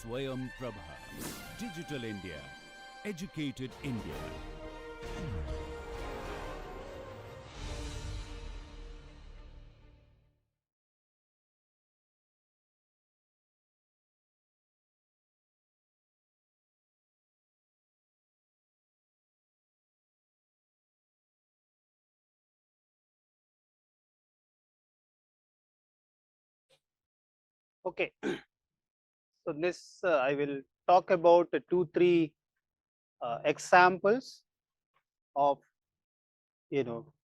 Swayam Prabha. Digital India. Educated India. Okay, so this I will talk about 2-3 examples of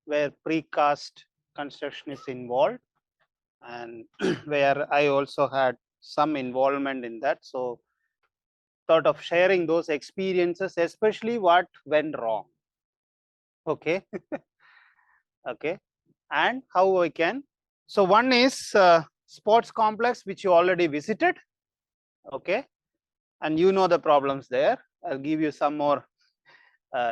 where precast construction is involved, and where I also had some involvement in that. So thought of sharing those experiences, especially what went wrong. Okay, okay, and how I can. So one is sports complex, which you already visited. Okay, and you know the problems there. I'll give you some more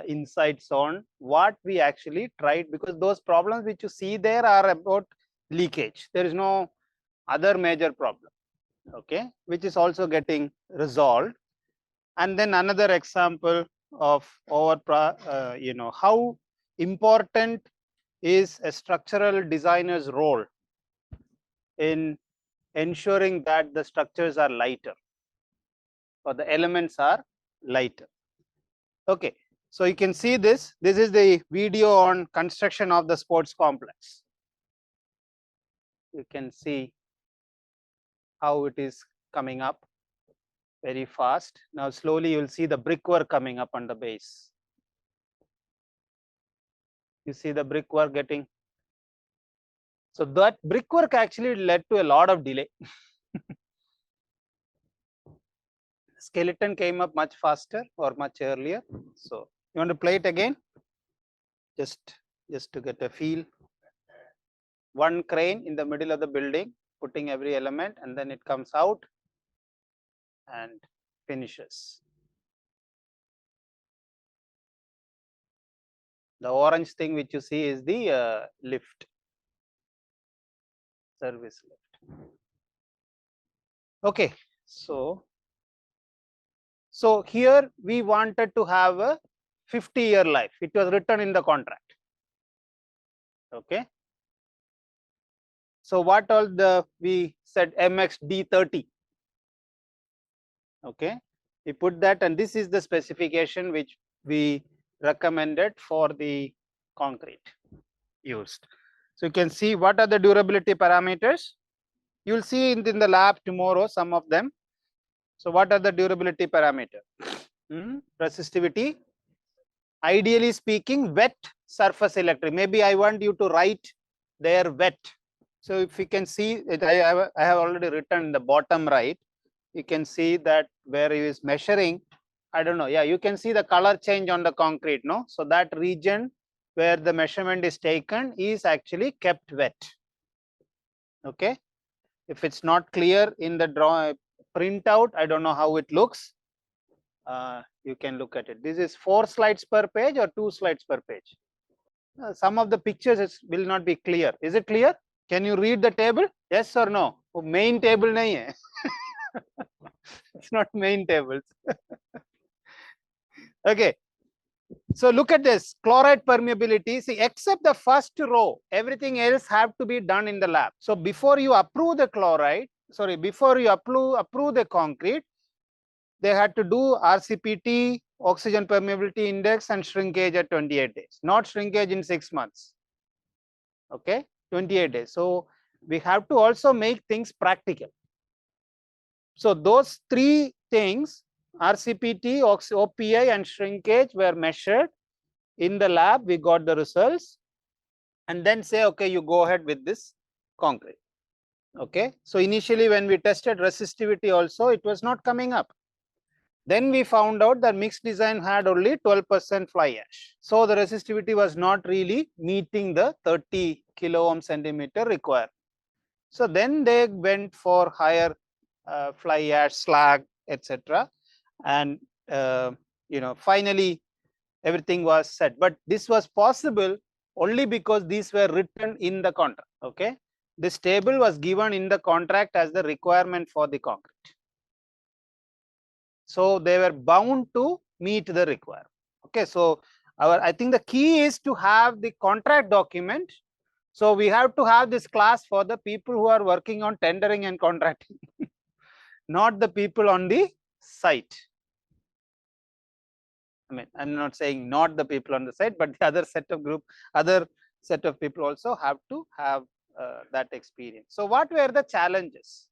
insights on what we actually tried, because those problems which you see there are about leakage. There is no other major problem, okay, which is also getting resolved. And then another example of how important is a structural designer's role in ensuring that the structures are lighter or the elements are lighter. Okay, so you can see this. This is the video on construction of the sports complex. You can see how it is coming up very fast. Now slowly you will see the brickwork coming up on the base. You see the brickwork getting. So that brickwork actually led to a lot of delay. Skeleton came up much faster or much earlier. So you want to play it again? Just to get a feel. One crane in the middle of the building, putting every element, and then it comes out and finishes. The orange thing which you see is the lift, service lift. Okay, so here we wanted to have a 50-year life. It was written in the contract. Okay, so what all we said MXD30. Okay, we put that, and this is the specification which we recommended for the concrete used. So you can see what are the durability parameters. You will see in the lab tomorrow some of them. So what are the durability parameter? Resistivity. Ideally speaking, wet surface electric. Maybe I want you to write there wet. So if you can see it, I have already written in the bottom right. You can see that where he is measuring, I don't know, yeah, you can see the color change on the concrete, no? So that region where the measurement is taken is actually kept wet. Okay, if it's not clear in the printout, I don't know how it looks. You can look at it. This is 4 slides per page or 2 slides per page. Some of the pictures will not be clear. Is it clear? Can you read the table? Yes or no? Oh, main table nahi hai. It's not main tables. Okay, so look at this chloride permeability. See, except the first row, everything else have to be done in the lab. So before you approve the before you approve the concrete, they had to do RCPT, oxygen permeability index, and shrinkage at 28 days, not shrinkage in 6 months. Okay, 28 days. So we have to also make things practical. So those 3 things, RCPT, OPI, and shrinkage, were measured in the lab. We got the results, and then say, okay, you go ahead with this concrete. Okay, so initially when we tested resistivity also, it was not coming up. Then we found out that mixed design had only 12% fly ash. So the resistivity was not really meeting the 30 kilo ohm centimeter requirement. So then they went for higher fly ash, slag, etc. And finally everything was set. But this was possible only because these were written in the contract. Okay, this table was given in the contract as the requirement for the concrete. So they were bound to meet the requirement. Okay, so I think the key is to have the contract document. So we have to have this class for the people who are working on tendering and contracting, not the people on the site. I mean, I'm not saying not the people on the site, but the other set of people also have to have that experience. So what were the challenges?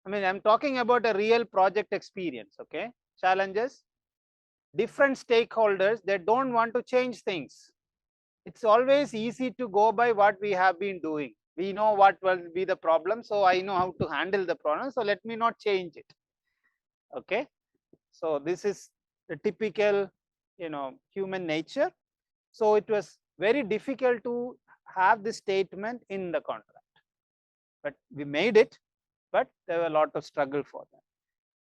I mean, I'm talking about a real project experience. Okay, challenges. Different stakeholders, they don't want to change things. It's always easy to go by what we have been doing. We know what will be the problem, so I know how to handle the problem, so let me not change it. Okay, so this is the typical, human nature. So it was very difficult to have this statement in the contract, but we made it, but there were a lot of struggle for that.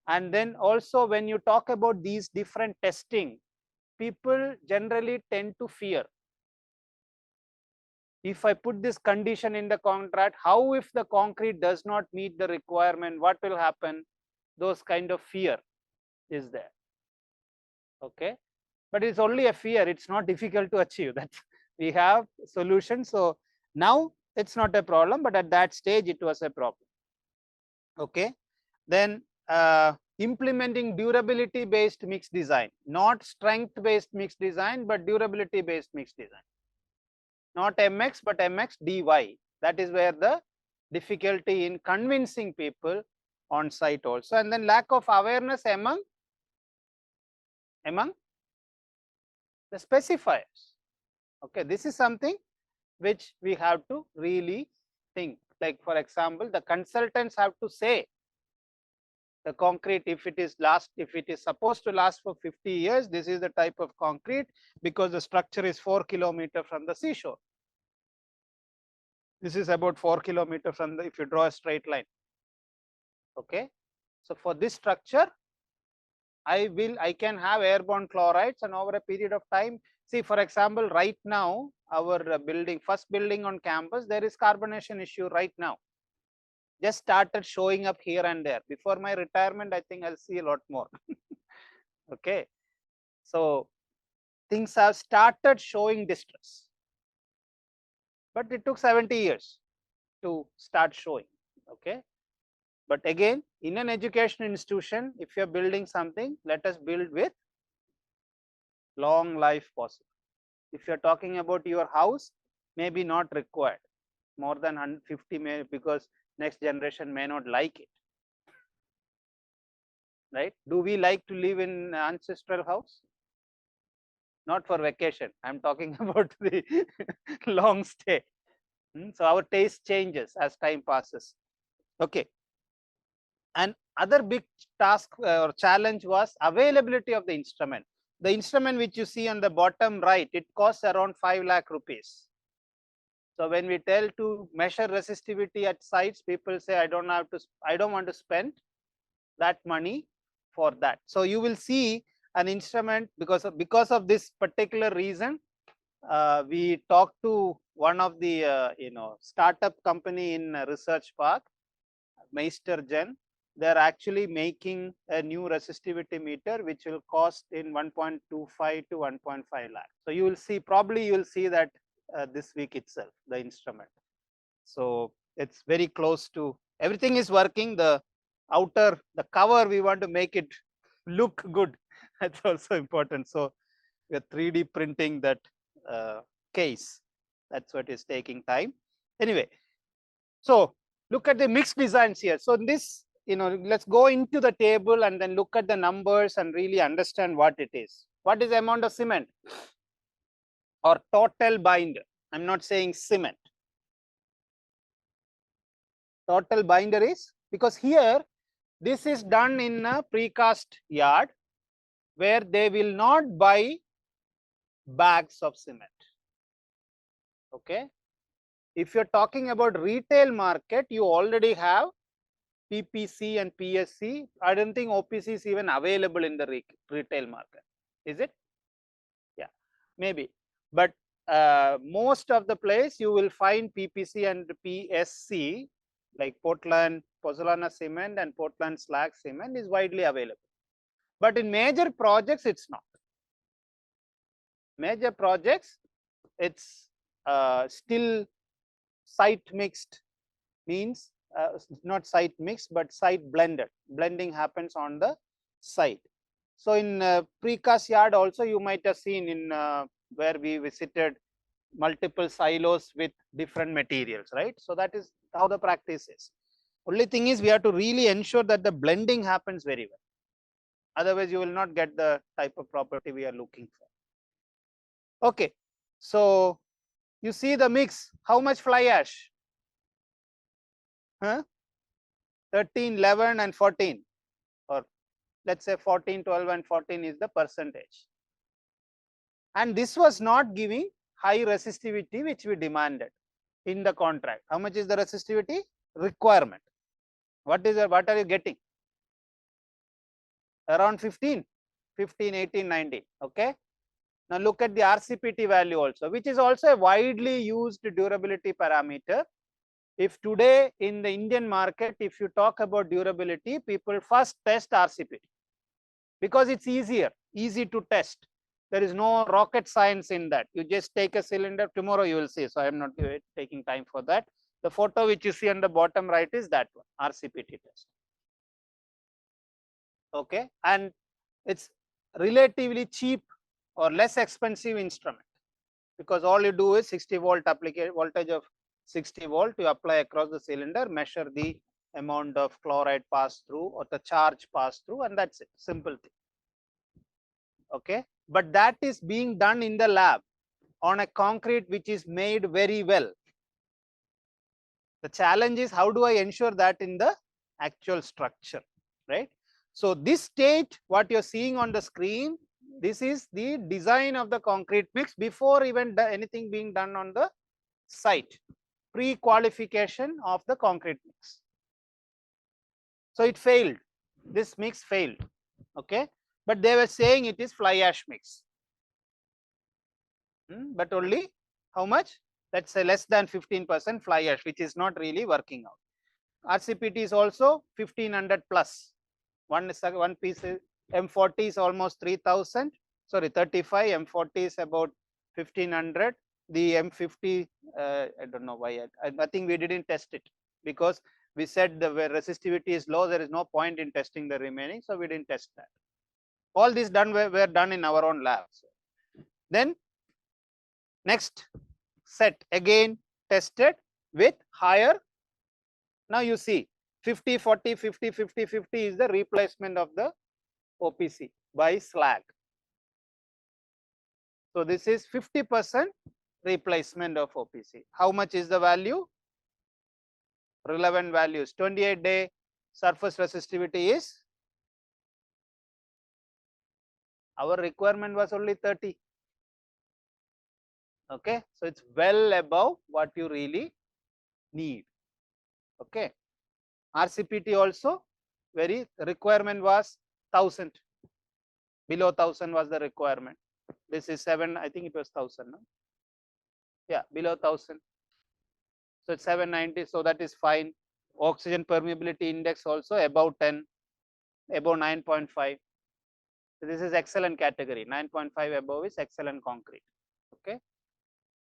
And then also when you talk about these different testing, people generally tend to fear. If I put this condition in the contract, how if the concrete does not meet the requirement, what will happen? Those kind of fear is there. Okay, but it's only a fear, it's not difficult to achieve. That we have solutions. So now it's not a problem, but at that stage it was a problem. Okay, then implementing durability based mixed design, not strength based mixed design, but durability based mixed design. Not MX, but MXDY. That is where the difficulty in convincing people on site also. And then lack of awareness among the specifiers. Okay, this is something which we have to really think. Like for example, the consultants have to say the concrete, if it is supposed to last for 50 years, this is the type of concrete because the structure is 4 kilometers from the seashore. This is about 4 kilometers from the, if you draw a straight line. Okay, so for this structure, I can have airborne chlorides, and over a period of time, see for example, right now our first building on campus, there is carbonation issue right now. Just started showing up here and there. Before my retirement, I think I'll see a lot more. Okay, so things have started showing distress, but it took 70 years to start showing. Okay, but again, in an education institution, if you're building something, let us build with long life possible. If you're talking about your house, maybe not required more than 150, because next generation may not like it. Right? Do we like to live in ancestral house? Not for vacation. I'm talking about the long stay. So our taste changes as time passes. Okay. And other big task or challenge was availability of the instrument. The instrument which you see on the bottom right, it costs around 5 lakh rupees. So when we tell to measure resistivity at sites, people say, I don't want to spend that money for that. So you will see an instrument, because of this particular reason, we talked to one of the startup company in Research Park, Meister Gen. They're actually making a new resistivity meter which will cost in 1.25 to 1.5 lakh. So you will see, probably you will see that this week itself, the instrument. So it's very close to, everything is working. The cover, we want to make it look good. That's also important. So we are 3D printing that case. That's what is taking time. Anyway, so look at the mixed designs here. So this, let's go into the table and then look at the numbers and really understand what it is. What is the amount of cement or total binder? I'm not saying cement. Total binder is, because here this is done in a precast yard where they will not buy bags of cement. Okay, if you're talking about retail market, you already have PPC and PSC. I don't think OPC is even available in the retail market, is it? Yeah, maybe, but most of the place you will find PPC and PSC, like Portland, pozzolana cement and Portland slag cement is widely available. But in major projects, it's not. Major projects, it's still site mixed, means not site mixed, but site blended. Blending happens on the site. So in precast yard also, you might have seen in where we visited multiple silos with different materials, right? So that is how the practice is. Only thing is we have to really ensure that the blending happens very well. Otherwise, you will not get the type of property we are looking for. Okay, so you see the mix. How much fly ash? 13, 11 and 14, or let's say 14, 12 and 14 is the percentage. And this was not giving high resistivity which we demanded in the contract. How much is the resistivity requirement? What are you getting? Around 15, 18, 19. Okay. Now look at the RCPT value also, which is also a widely used durability parameter. If today in the Indian market, if you talk about durability, people first test RCPT because it's easy to test. There is no rocket science in that. You just take a cylinder, tomorrow you will see. So I am not taking time for that. The photo which you see on the bottom right is that one, RCPT test. Okay, and it's relatively cheap or less expensive instrument, because all you do is 60 volt voltage of 60 volt you apply across the cylinder, measure the amount of chloride pass through or the charge pass through, and that's it. Simple thing. Okay, but that is being done in the lab on a concrete which is made very well. The challenge is how do I ensure that in the actual structure, right? So this state, what you're seeing on the screen, this is the design of the concrete mix before even anything being done on the site, pre-qualification of the concrete mix. So it failed, this mix failed. Okay, but they were saying it is fly ash mix, but only how much? Let's say less than 15% fly ash, which is not really working out. RCPT is also 1500 plus. One piece is M40 is almost 3000. Sorry, 35. M40 is about 1500. The M50, I don't know why. I think we didn't test it because we said the resistivity is low. There is no point in testing the remaining, so we didn't test that. All these were done in our own labs. Then next set again tested with higher. Now you see 50, 40, 50, 50, 50 is the replacement of the OPC by slag. So this is 50% replacement of OPC. How much is the value? Relevant values. 28-day surface resistivity is, our requirement was only 30. Okay, so it's well above what you really need. Okay, RCPT also very requirement was 1000. Below 1000 was the requirement. This is 7. I think it was 1000. No? Yeah, below 1000. So it's 790. So that is fine. Oxygen permeability index also above 10, above 9.5. So this is excellent category. 9.5 above is excellent concrete. Okay.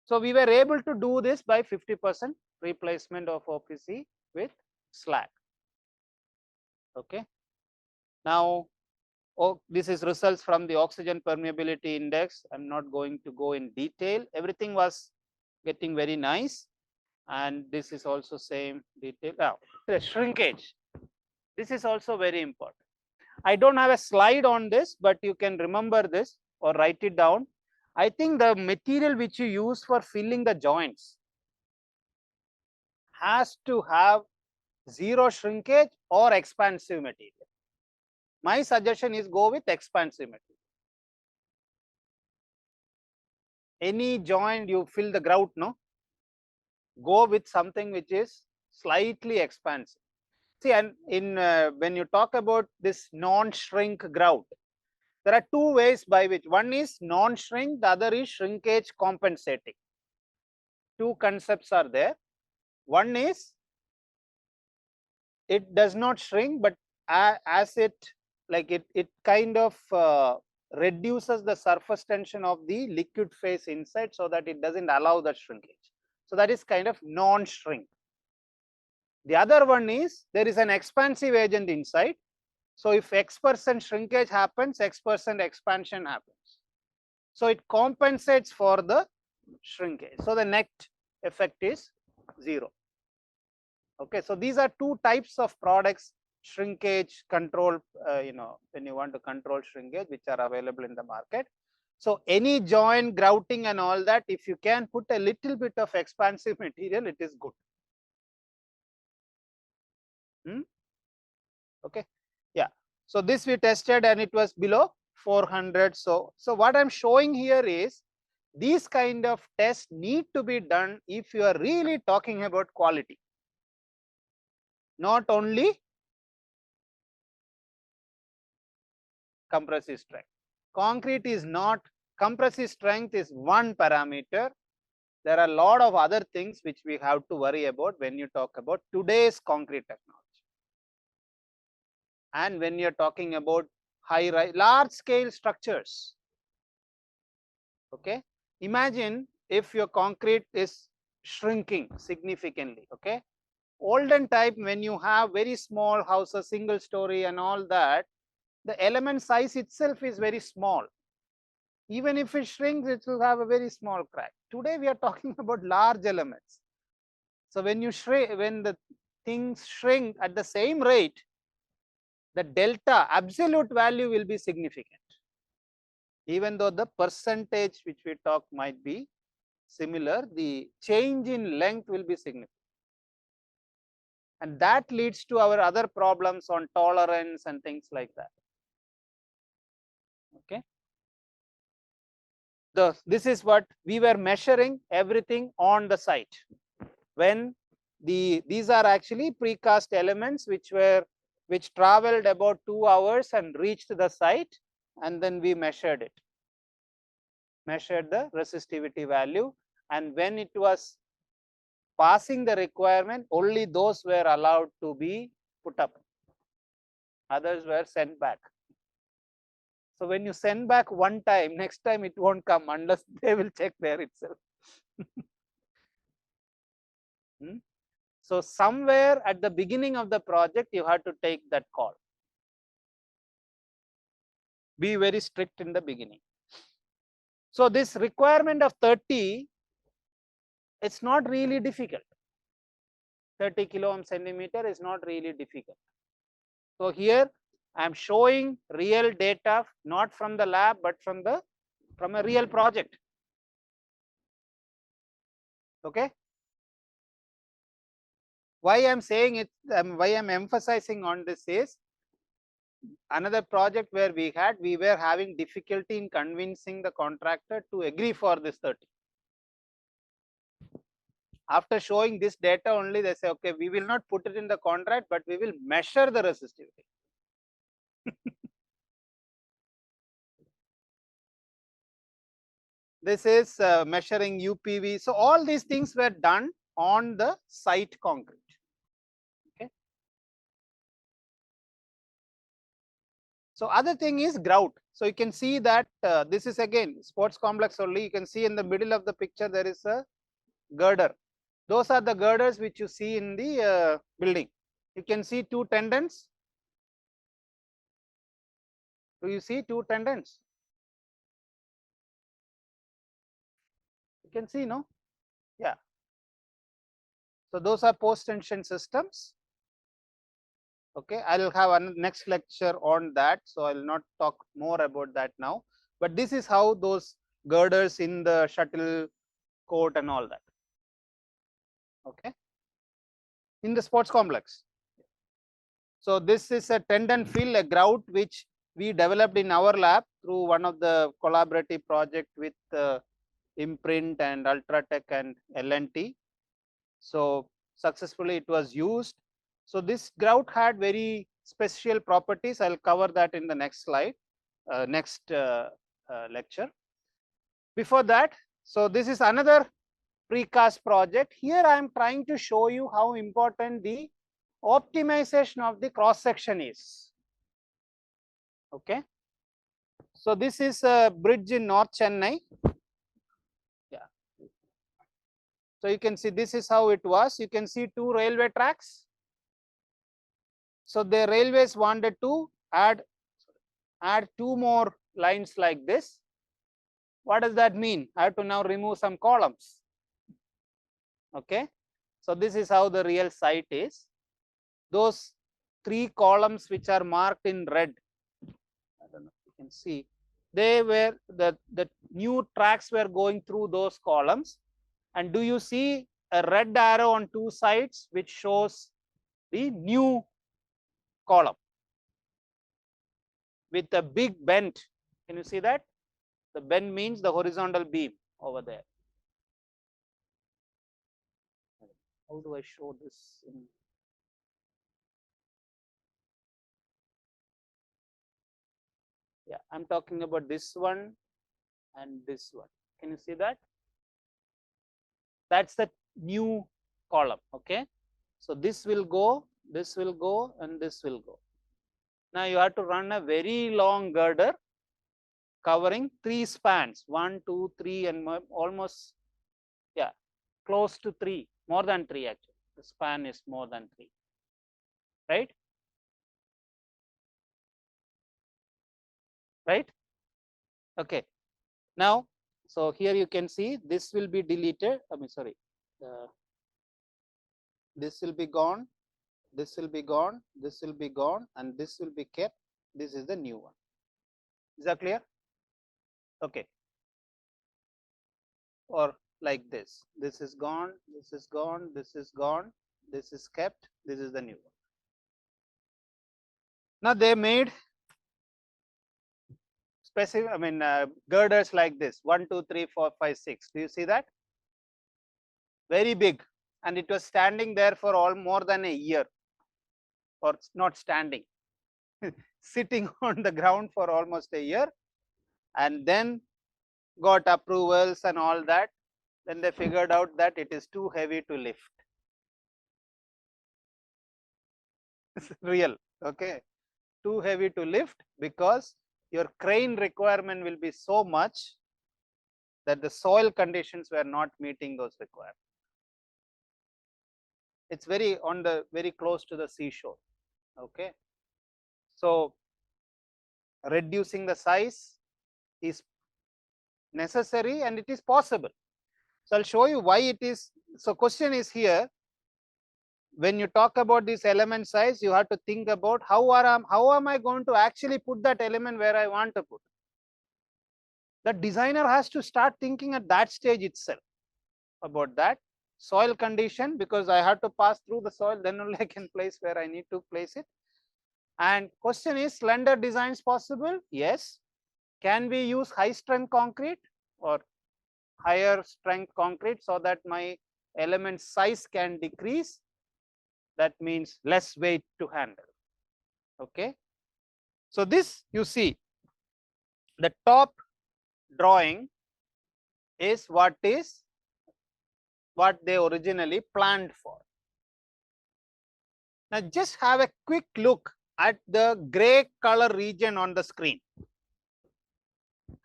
So we were able to do this by 50% replacement of OPC with slag. Okay. Now, this is results from the oxygen permeability index. I'm not going to go in detail. Everything was getting very nice, and this is also same detail. Now, the shrinkage. This is also very important. I don't have a slide on this, but you can remember this or write it down. I think the material which you use for filling the joints has to have zero shrinkage or expansive material. My suggestion is go with expansive material. Any joint you fill the grout, no? Go with something which is slightly expansive. See, and in when you talk about this non-shrink grout, there are two ways by which, one is non-shrink, the other is shrinkage compensating. Two concepts are there. One is it does not shrink, but as it kind of reduces the surface tension of the liquid phase inside, so that it doesn't allow that shrinkage. So that is kind of non-shrink. The other one is there is an expansive agent inside. So if X% shrinkage happens, X% expansion happens. So it compensates for the shrinkage. So the net effect is 0. Okay, so these are two types of products, shrinkage control, when you want to control shrinkage, which are available in the market. So any joint grouting and all that, if you can put a little bit of expansive material, it is good. Okay, yeah. So this we tested and it was below 400. So what I'm showing here is these kind of tests need to be done if you are really talking about quality, not only compressive strength. Concrete is not, compressive strength is one parameter. There are a lot of other things which we have to worry about when you talk about today's concrete technology. And when you're talking about large scale structures, okay, imagine if your concrete is shrinking significantly. Okay, olden type, when you have very small houses, single story and all that, the element size itself is very small. Even if it shrinks, it will have a very small crack. Today we are talking about large elements. So when you shrink, when the things shrink at the same rate, the delta absolute value will be significant, even though the percentage which we talk might be similar, the change in length will be significant. And that leads to our other problems on tolerance and things like that. Okay. This is what we were measuring, everything on the site. When these are actually precast elements which traveled about 2 hours and reached the site, and then we measured it, measured the resistivity value, and when it was passing the requirement, only those were allowed to be put up, others were sent back. So when you send back one time, next time it won't come unless they will check there itself. So somewhere at the beginning of the project, you have to take that call. Be very strict in the beginning. So this requirement of 30, it's not really difficult. 30 kilo ohm centimeter is not really difficult. So here I am showing real data, not from the lab, but from a real project. Okay. Why I'm saying it, why I'm emphasizing on this is, another project where we were having difficulty in convincing the contractor to agree for this 30. After showing this data only, they say, okay, we will not put it in the contract, but we will measure the resistivity. This is measuring UPV. So all these things were done on the site concrete. Okay. So other thing is grout. So you can see that this is again sports complex only. You can see in the middle of the picture there is a girder. Those are the girders which you see in the building. You can see 2 tendons. Do you see 2 tendons? You can see, no? Yeah. So those are post tension systems. Okay, I will have a next lecture on that, so I will not talk more about that now. But this is how those girders in the shuttle court and all that. Okay, in the sports complex. So this is a tendon fill, a grout which we developed in our lab through one of the collaborative project with Imprint and Ultratech and L20. So successfully it was used. So this grout had very special properties. I'll cover that in the next slide, next lecture. Before that, so this is another precast project. Here I am trying to show you how important the optimization of the cross section is. Okay. So this is a bridge in North Chennai. Yeah. So you can see this is how it was. You can see two railway tracks. So the railways wanted to add two more lines like this. What does that mean? I have to now remove some columns. Okay. So this is how the real site is. Those three columns which are marked in red, I don't know if you can see, they were the new tracks were going through those columns. And do you see a red arrow on two sides which shows the new column with a big bend? Can you see that? The bend means the horizontal beam over there. How do I show this in? Yeah, I'm talking about this one and this one. Can you see that? That's the new column. Okay. So this will go, and this will go. Now you have to run a very long girder covering three spans, 1, 2, 3, and almost, yeah, close to 3, more than 3 actually. The span is more than 3, right? Right? Okay. Now, so here you can see this will be deleted. I mean, sorry, this will be gone, this will be gone, this will be gone, and this will be kept. This is the new one. Is that clear? Okay. Or like this. This is gone, this is gone, this is gone, this is kept, this is the new one. Now they made specific, I mean, girders like this 1, 2, 3, 4, 5, 6. Do you see that? Very big, and it was standing there for all more than a year, or not standing, sitting on the ground for almost a year, and then got approvals and all that. Then they figured out that it is too heavy to lift. Real, okay, too heavy to lift because your crane requirement will be so much that the soil conditions were not meeting those requirements. It's very on the very close to the seashore. Okay, so reducing the size is necessary and it is possible. So I'll show you why it is. So question is here, when you talk about this element size, you have to think about how am I going to actually put that element where I want to put. The designer has to start thinking at that stage itself about that. Soil condition, because I have to pass through the soil, then only I can place where I need to place it. And question is, slender designs possible? Yes. Can we use high strength concrete or higher strength concrete so that my element size can decrease? That means less weight to handle. Okay. So this, you see, the top drawing is what they originally planned for. Now just have a quick look at the gray color region on the screen.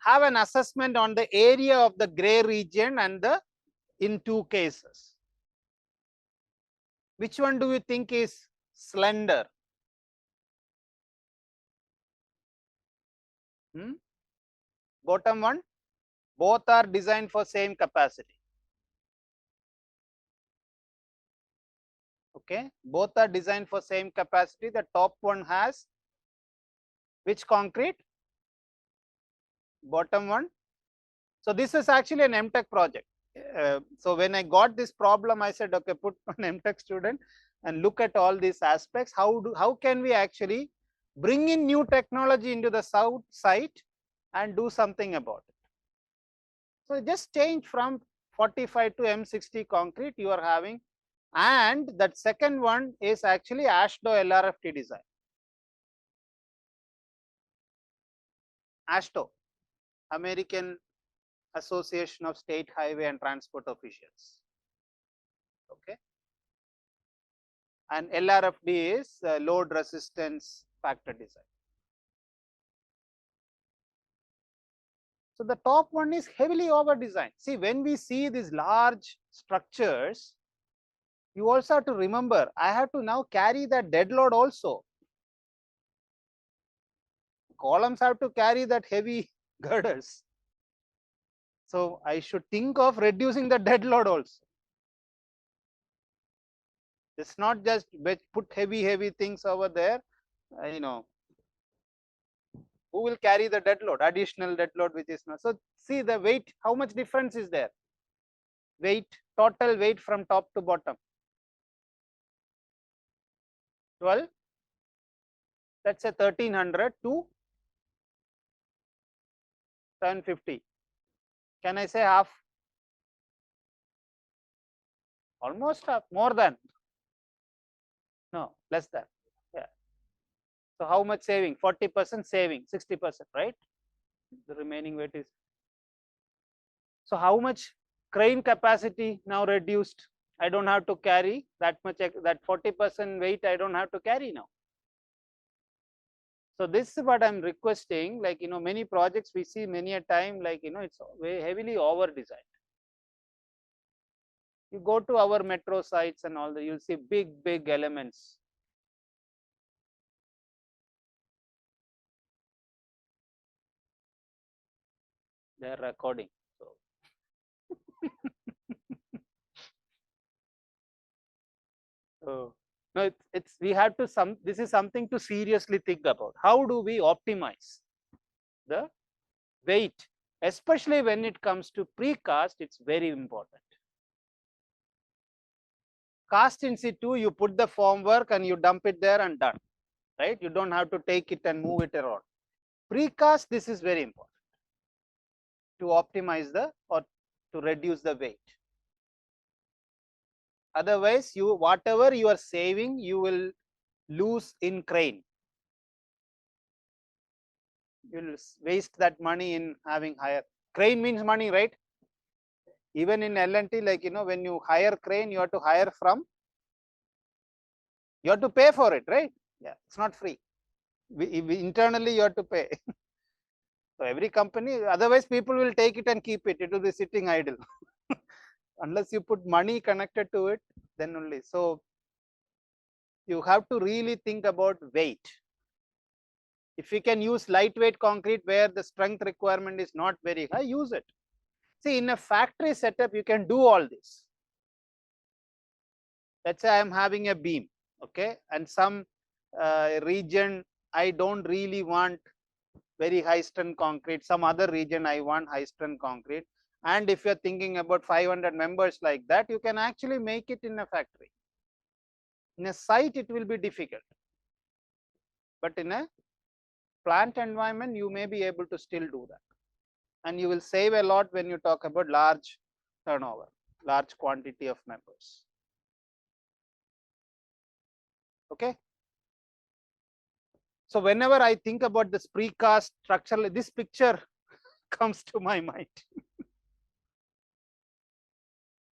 Have an assessment on the area of the gray region and the in two cases. Which one do you think is slender? Bottom one? Both are designed for same capacity. Okay, both are designed for same capacity. The top one has which concrete? Bottom one. So this is actually an MTech project. So when I got this problem, I said, okay, put an MTech student and look at all these aspects. How can we actually bring in new technology into the south site and do something about it? So just change from 45 to M60 concrete you are having, and that second one is actually ASHTO LRFT design. ASHTO, American Association of State Highway and Transport Officials. Okay. and LRFD is load resistance factor design. So the top one is heavily over designed. See, when we see these large structures, you also have to remember, I have to now carry that dead load also. Columns have to carry that heavy girders. So I should think of reducing the dead load also. It's not just put heavy things over there, who will carry the dead load, additional dead load which is not. So see the weight, how much difference is there? Weight, total weight from top to bottom. 12, let's say 1300 to 750. Can I say half? Almost half, more than. No, less than. Yeah. So how much saving? 40% saving, 60%, right? The remaining weight is. So how much crane capacity now reduced? I don't have to carry that much, that 40% weight I don't have to carry now. So this is what I'm requesting, like, many projects we see many a time, like, it's very heavily over designed. You go to our metro sites and all that, you'll see big elements. They're recording. So no, it's we have to this is something to seriously think about. How do we optimize the weight, especially when it comes to precast? It's very important. Cast in situ, you put the formwork and you dump it there and done, right? You don't have to take it and move it around. Precast, this is very important to optimize or to reduce the weight. Otherwise, whatever you are saving, you will lose in crane. You'll waste that money in having higher. Crane means money, right? Even in L&T, like, when you hire crane, you have to hire from, you have to pay for it, right? Yeah, it's not free. Internally, you have to pay. So every company, otherwise people will take it and keep it. It will be sitting idle. Unless you put money connected to it, then only. So you have to really think about weight. If you can use lightweight concrete where the strength requirement is not very high, use it. See, in a factory setup, you can do all this. Let's say I am having a beam, okay, and some region I don't really want very high strength concrete, some other region I want high strength concrete. And if you're thinking about 500 members like that, you can actually make it in a factory. In a site, it will be difficult. But in a plant environment, you may be able to still do that. And you will save a lot when you talk about large turnover, large quantity of members. Okay. So whenever I think about this precast structure, this picture comes to my mind.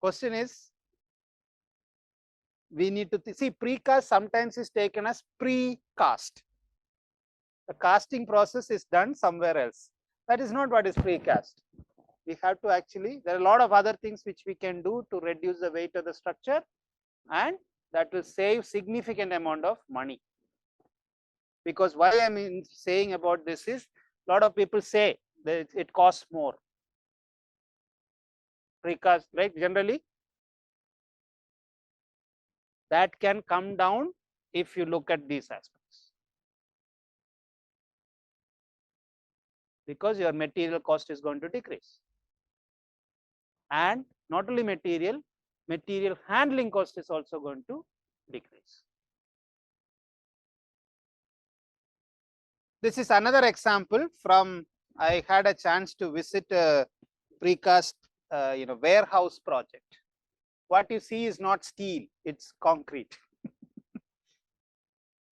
Question is, we need to see precast sometimes is taken as precast. The casting process is done somewhere else. That is not what is precast. We have to actually, there are a lot of other things which we can do to reduce the weight of the structure, and that will save significant amount of money. Because why I'm saying about this is, a lot of people say that it costs more. Precast, right? Generally, that can come down if you look at these aspects, because your material cost is going to decrease. And not only material handling cost is also going to decrease. This is another example from, I had a chance to visit a precast warehouse project. What you see is not steel, it's concrete.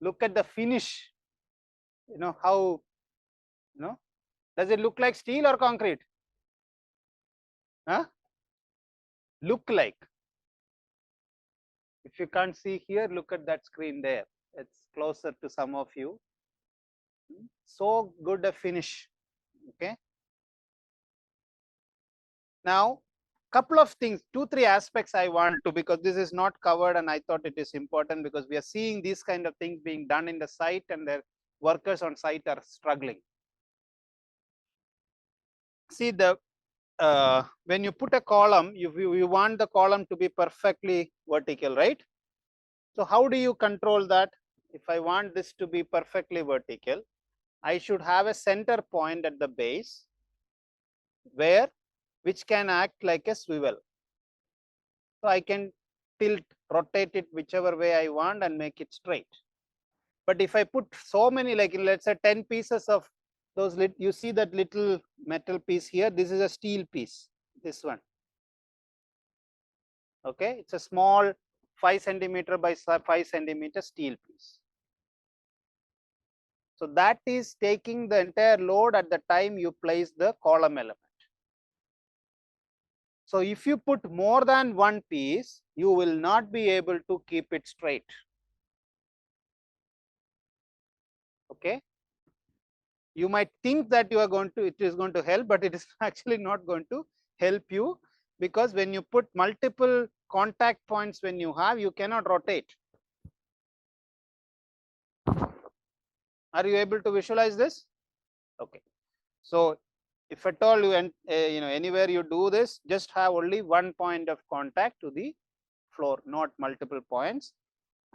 Look at the finish, how, does it look like steel or concrete? Huh? Look like. If you can't see here, look at that screen there. It's closer to some of you. So good a finish. Okay. Now, couple of things, 2-3 aspects I want to, because this is not covered and I thought it is important because we are seeing these kind of things being done in the site and their workers on site are struggling. See, the when you put a column, you want the column to be perfectly vertical, right? So how do you control that? If I want this to be perfectly vertical, I should have a center point at the base where which can act like a swivel. So I can tilt, rotate it whichever way I want and make it straight. But if I put so many, like let's say 10 pieces of those, you see that little metal piece here, this is a steel piece, this one. Okay, it's a small 5 centimeter by 5 centimeter steel piece. So that is taking the entire load at the time you place the column element. So if you put more than one piece, you will not be able to keep it straight. Okay. You might think that you are going to, it is going to help, but it is actually not going to help you, because when you put multiple contact points, when you have, you cannot rotate. Are you able to visualize this? Okay. So if at all you anywhere you do this, just have only one point of contact to the floor, not multiple points.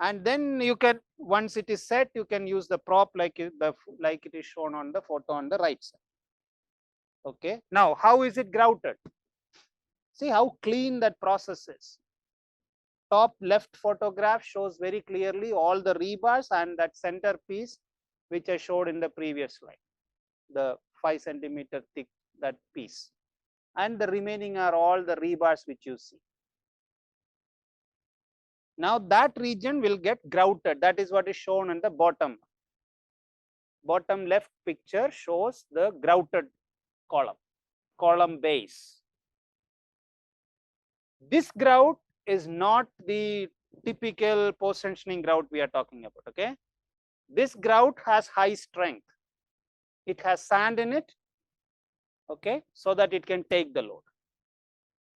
And then you can, once it is set, you can use the prop like it is shown on the photo on the right side. Okay. Now, how is it grouted? See how clean that process is. Top left photograph shows very clearly all the rebars and that center piece which I showed in the previous slide, the 5 centimeter thick that piece, and the remaining are all the rebars which you see. Now that region will get grouted. That is what is shown in the bottom left picture, shows the grouted column base. This grout is not the typical post tensioning grout we are talking about. Okay, this grout has high strength. It has sand in it. Okay, so that it can take the load.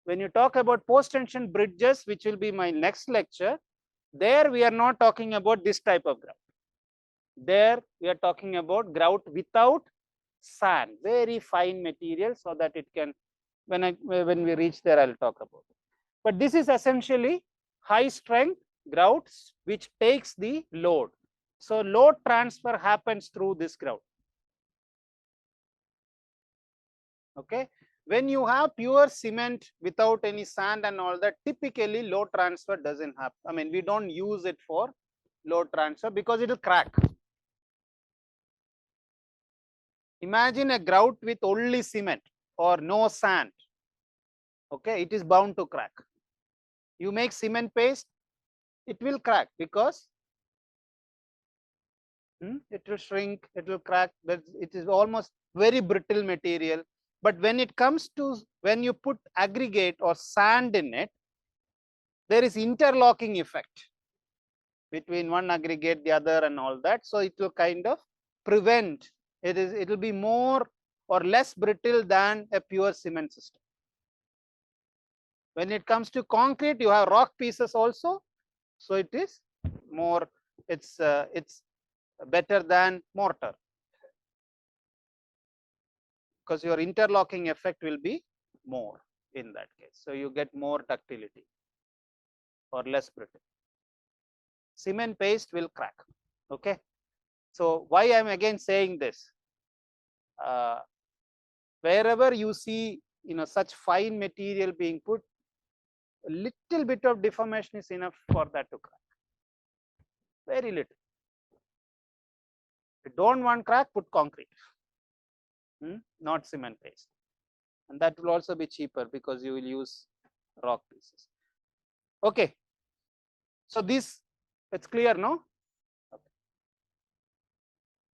When you talk about post tension bridges, which will be my next lecture, there we are not talking about this type of grout. There we are talking about grout without sand, very fine material, so that it can, when we reach there, I'll talk about it. But this is essentially high strength grouts which takes the load. So load transfer happens through this grout. Okay. When you have pure cement without any sand and all that, typically load transfer doesn't happen. I mean, we don't use it for load transfer because it will crack. Imagine a grout with only cement or no sand. Okay, it is bound to crack. You make cement paste, it will crack because it will shrink, it will crack. It is almost very brittle material. But when it comes to, when you put aggregate or sand in it, there is interlocking effect between one aggregate, the other, and all that. So it will kind of prevent, it will be more or less brittle than a pure cement system. When it comes to concrete, you have rock pieces also. So it is more, it's better than mortar, because your interlocking effect will be more in that case. So you get more ductility or less brittle. Cement paste will crack. Okay. So why I'm again saying this? Wherever you see such fine material being put, a little bit of deformation is enough for that to crack. Very little. If you don't want crack, put concrete, not cement paste, and that will also be cheaper because you will use rock pieces. Okay. So this, it's clear, no? Okay.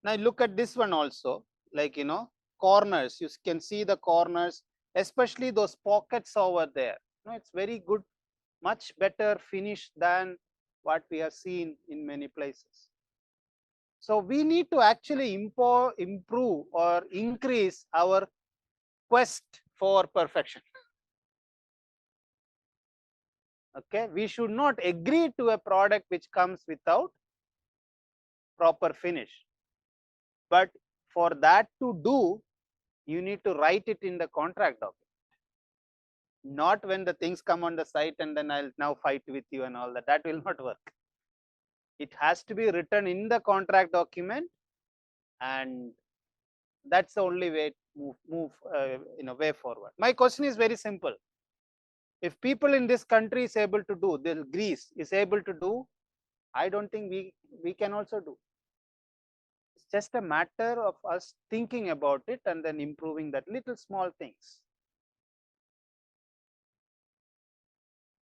Now look at this one also, like corners. You can see the corners, especially those pockets over there. It's very good, much better finish than what we have seen in many places. So we need to actually improve or increase our quest for perfection. Okay, we should not agree to a product which comes without proper finish. But for that to do, you need to write it in the contract document. Not when the things come on the site and then I'll now fight with you and all that. That will not work. It has to be written in the contract document, and that's the only way to move in a way forward. My question is very simple. If people in this country is able to do, the Greece is able to do, I don't think we can also do. It's just a matter of us thinking about it and then improving that little small things.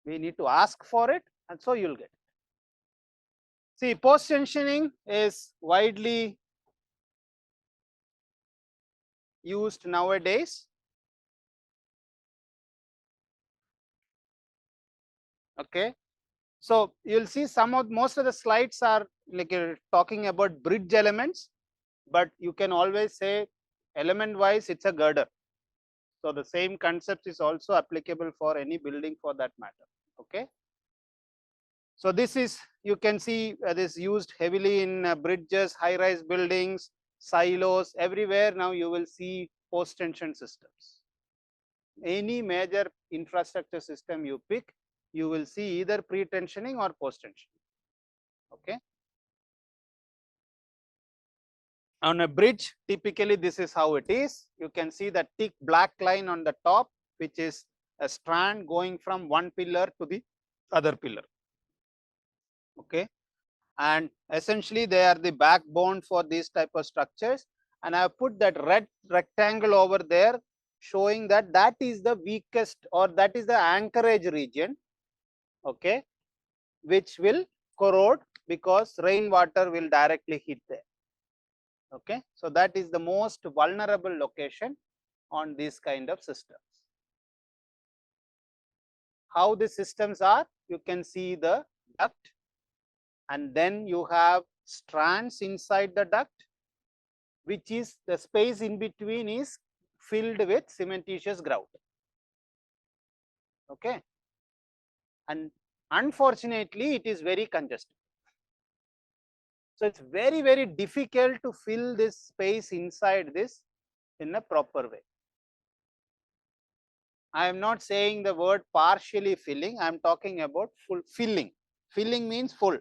We need to ask for it, and so you'll get it. See, post tensioning is widely used nowadays. Okay, so you'll see most of the slides are like talking about bridge elements, but you can always say element wise it's a girder. So the same concept is also applicable for any building for that matter. Okay, so this is, you can see this used heavily in bridges, high rise buildings, silos, everywhere. Now you will see post tension systems. Any major infrastructure system you pick, you will see either pre-tensioning or post-tensioning. Okay. On a bridge, typically this is how it is. You can see the thick black line on the top, which is a strand going from one pillar to the other pillar. Okay, and essentially they are the backbone for these type of structures. And I have put that red rectangle over there, showing that that is the weakest, or that is the anchorage region. Okay, which will corrode because rainwater will directly hit there. Okay, so that is the most vulnerable location on these kind of systems. How the systems are, you can see the duct, and then you have strands inside the duct, which is the space in between is filled with cementitious grout. Okay, and unfortunately it is very congested. So it's very, very difficult to fill this space inside this in a proper way. I am not saying the word partially filling, I am talking about full filling. Filling means full,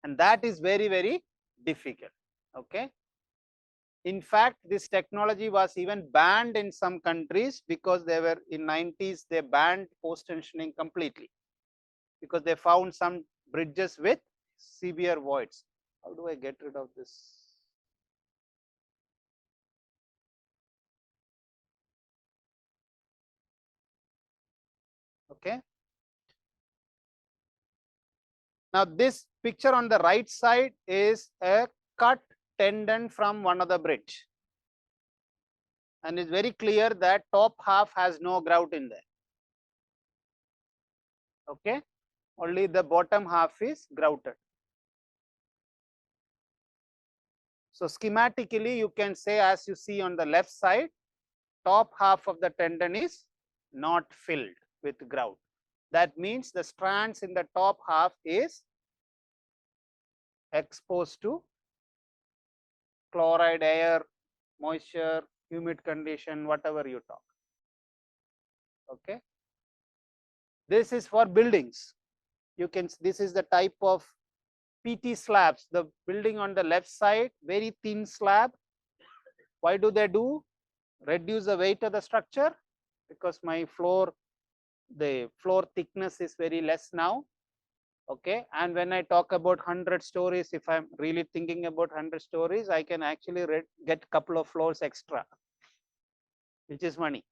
and that is very, very difficult. Okay. In fact, this technology was even banned in some countries because they were in 90s, they banned post tensioning completely because they found some bridges with severe voids. How do I get rid of this? Okay. Now this picture on the right side is a cut tendon from one of the bridge, and it's very clear that top half has no grout in there. Okay, only the bottom half is grouted. So schematically you can say, as you see on the left side, top half of the tendon is not filled with grout. That means the strands in the top half is exposed to chloride, air, moisture, humid condition, whatever you talk. Okay, this is for buildings. You can, this is the type of PT slabs. The building on the left side, very thin slab. Why do they do? Reduce the weight of the structure, because my floor, the floor thickness is very less now. Okay, and when I talk about 100 stories, if I'm really thinking about 100 stories, I can actually get couple of floors extra, which is money,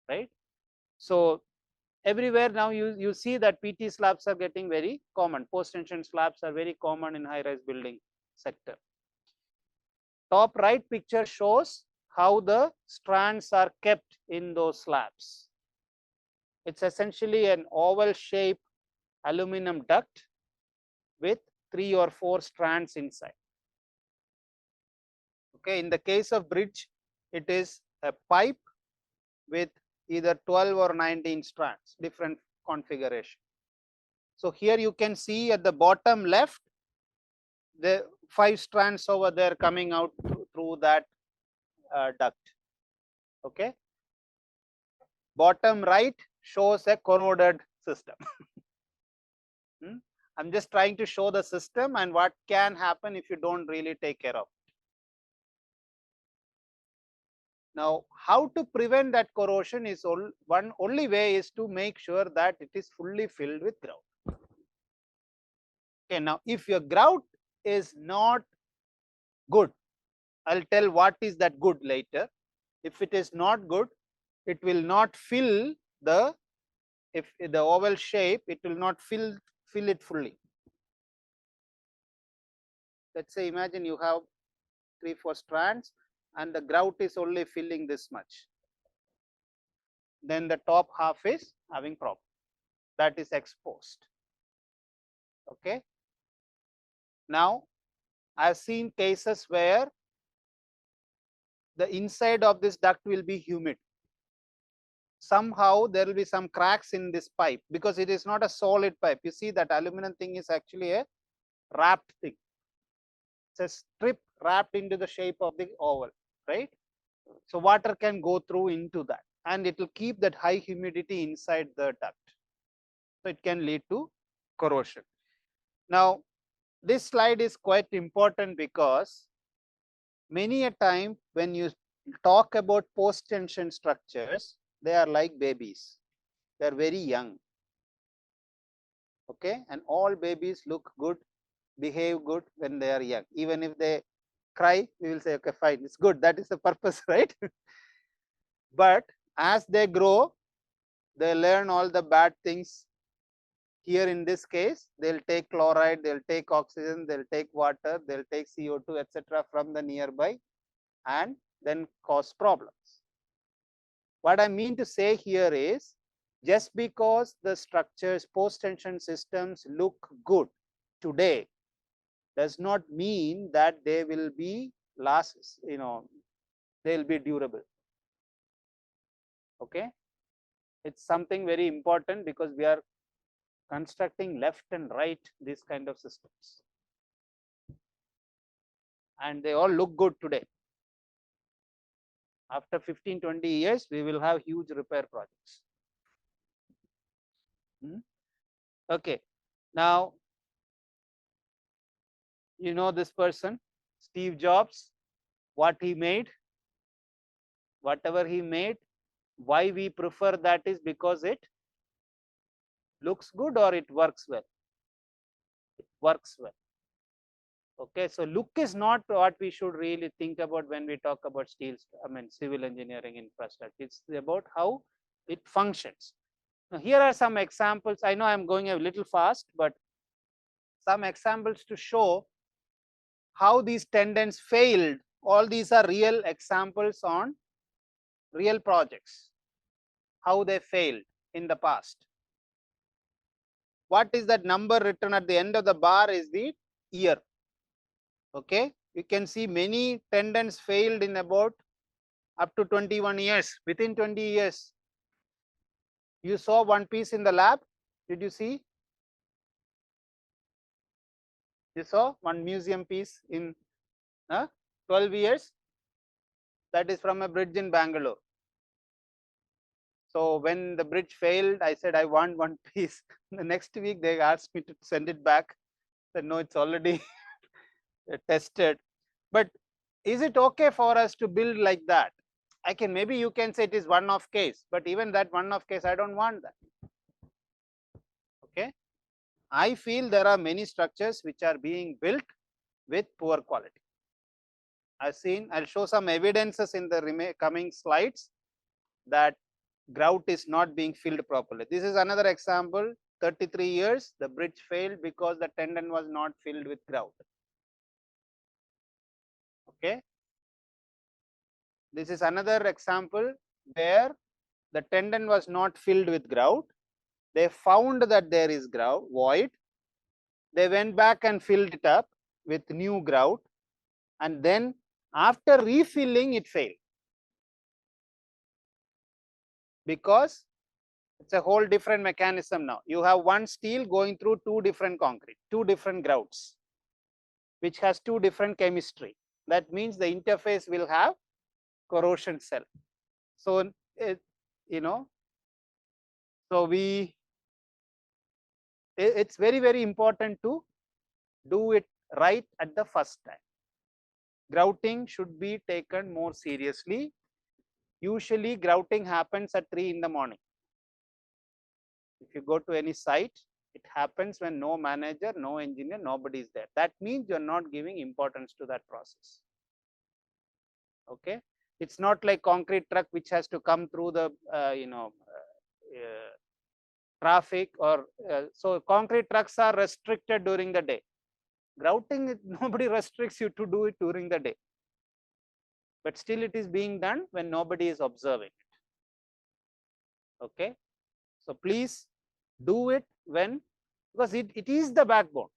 right? So everywhere now you see that PT slabs are getting very common. Post tension slabs are very common in high rise building sector. Top right picture shows how the strands are kept in those slabs. It's essentially an oval shaped aluminum duct, with 3 or 4 strands inside. Okay, in the case of bridge, it is a pipe with either 12 or 19 strands, different configuration. So here you can see at the bottom left, the 5 strands over there coming out through that duct. Okay, bottom right shows a corroded system. I'm just trying to show the system and what can happen if you don't really take care of it. Now, how to prevent that corrosion is only way is to make sure that it is fully filled with grout. Okay, now if your grout is not good, I'll tell what is that good later. If it is not good, it will not fill the, if the oval shape, it will not fill it fully. Let's say imagine you have 3-4 strands and the grout is only filling this much. Then the top half is having problem, that is exposed. Okay. Now I've seen cases where the inside of this duct will be humid. Somehow there will be some cracks in this pipe because it is not a solid pipe. You see that aluminum thing is actually a wrapped thing. It's a strip wrapped into the shape of the oval, right? So water can go through into that and it will keep that high humidity inside the duct. So it can lead to corrosion. Now this slide is quite important because many a time when you talk about post tension structures, they are like babies. They are very young. Okay, and all babies look good, behave good when they are young. Even if they cry, we will say, okay, fine, it's good. That is the purpose, right? But as they grow, they learn all the bad things. Here in this case, they'll take chloride, they'll take oxygen, they'll take water, they'll take CO2, etc. from the nearby and then cause problems. What I mean to say here is, just because the structures, post tension systems look good today does not mean that they will be they will be durable. Okay, it's something very important because we are constructing left and right these kind of systems and they all look good today. After 15-20 years we will have huge repair projects. Okay, now you know this person, Steve Jobs, what he made, whatever he made, why we prefer that is because it looks good or it works well. It works well. Okay, so look is not what we should really think about when we talk about civil engineering infrastructure. It's about how it functions. Now here are some examples. I know I'm going a little fast, but some examples to show how these tendons failed. All these are real examples on real projects, how they failed in the past. What is that number written at the end of the bar is the year. Okay, you can see many tendons failed in about up to 21 years. Within 20 years, you saw one piece in the lab. Did you see? You saw one museum piece in 12 years. That is from a bridge in Bangalore. So when the bridge failed, I said I want one piece. The next week they asked me to send it back. I said no, it's already tested. But is it okay for us to build like that? Maybe you can say it is one-off case, but even that one-off case, I don't want that. Okay, I feel there are many structures which are being built with poor quality. I'll show some evidences in the coming slides that grout is not being filled properly. This is another example. 33 years, the bridge failed because the tendon was not filled with grout. Okay, this is another example where the tendon was not filled with grout. They found that there is grout void. They went back and filled it up with new grout, and then after refilling it failed, because it's a whole different mechanism now. You have one steel going through two different concrete, two different grouts, which has two different chemistry. That means the interface will have corrosion cell. So it, you know, so it's very, very important to do it right at the first time. Grouting should be taken more seriously. Usually grouting happens at 3 in the morning. If you go to any site, it happens when no manager, no engineer, nobody is there. That means you're not giving importance to that process. Okay, it's not like concrete truck which has to come through the traffic, or so concrete trucks are restricted during the day. Grouting, nobody restricts you to do it during the day, but still it is being done when nobody is observing it. Okay, so please do it when, because it is the backbone.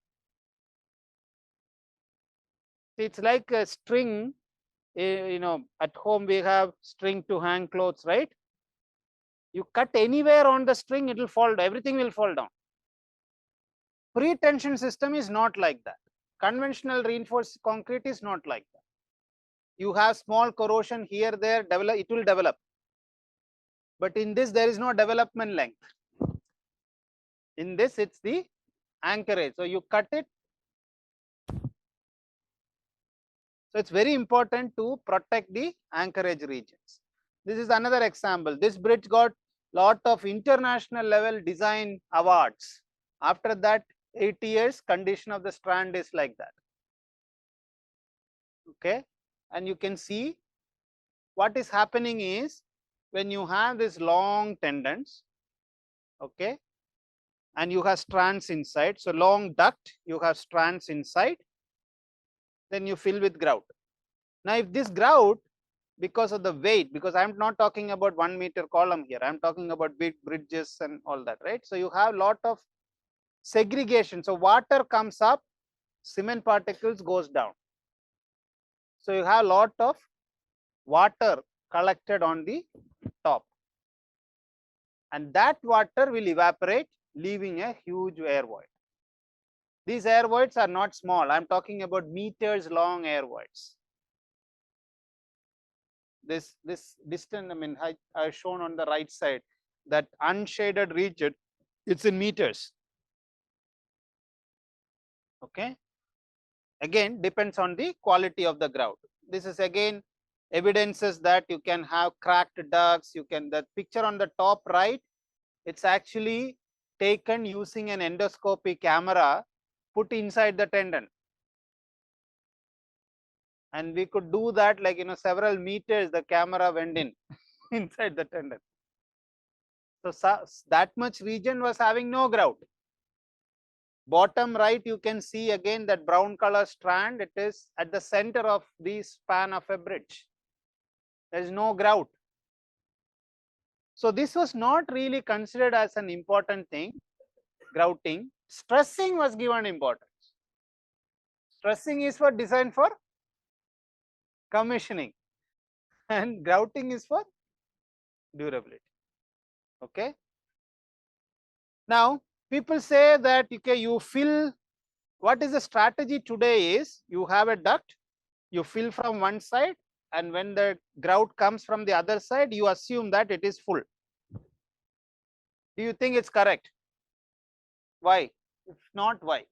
It's like a string, at home we have string to hang clothes, right? You cut anywhere on the string, it will fall down, everything will fall down. Pre-tension system is not like that. Conventional reinforced concrete is not like that. You have small corrosion here, there, it will develop. But in this, there is no development length. In this, it's the anchorage. So you cut it. So it's very important to protect the anchorage regions. This is another example. This bridge got lot of international level design awards. After that, 8 years, condition of the strand is like that. Okay, and you can see what is happening is, when you have this long tendons, okay, and you have strands inside, so long duct, you have strands inside, then you fill with grout. Now if this grout, because of the weight, because I'm not talking about 1 meter column here, I'm talking about big bridges and all that, right? So you have lot of segregation. So water comes up, cement particles goes down. So you have lot of water collected on the top, and that water will evaporate, leaving a huge air void. These air voids are not small. I'm talking about meters long air voids. This distance, I mean, I shown on the right side, that unshaded region, it's in meters. Okay, again depends on the quality of the grout. This is again evidences that you can have cracked ducts. You can, the picture on the top right, it's actually taken using an endoscopy camera put inside the tendon, and we could do that, like, several meters the camera went in inside the tendon. So that much region was having no grout. Bottom right, you can see again that brown color strand, it is at the center of the span of a bridge. There is no grout. So this was not really considered as an important thing, grouting. Stressing was given importance. Stressing is for design for commissioning, and grouting is for durability. Okay. Now people say that, okay, you fill, what is the strategy today is, you have a duct, you fill from one side, and when the grout comes from the other side, you assume that it is full. Do you think it's correct? Why? If not, why?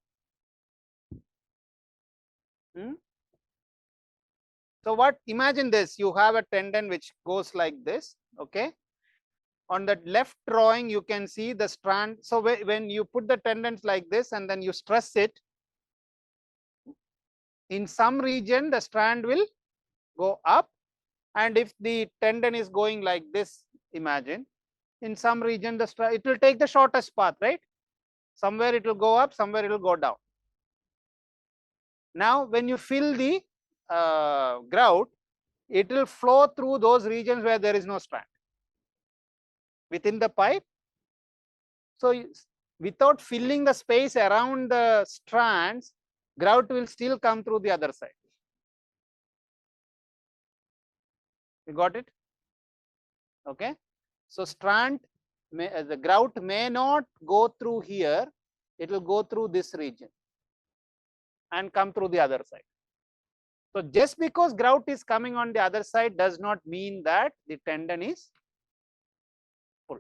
So what, imagine this, you have a tendon which goes like this, okay? On the left drawing, you can see the strand. So when you put the tendons like this and then you stress it, in some region the strand will go up, and if the tendon is going like this, imagine, in some region it will take the shortest path, right? Somewhere it will go up, somewhere it will go down. Now when you fill the grout, it will flow through those regions where there is no strand within the pipe. So without filling the space around the strands, grout will still come through the other side. You got it? Okay. So the grout may not go through here. It will go through this region and come through the other side. So just because grout is coming on the other side does not mean that the tendon is full.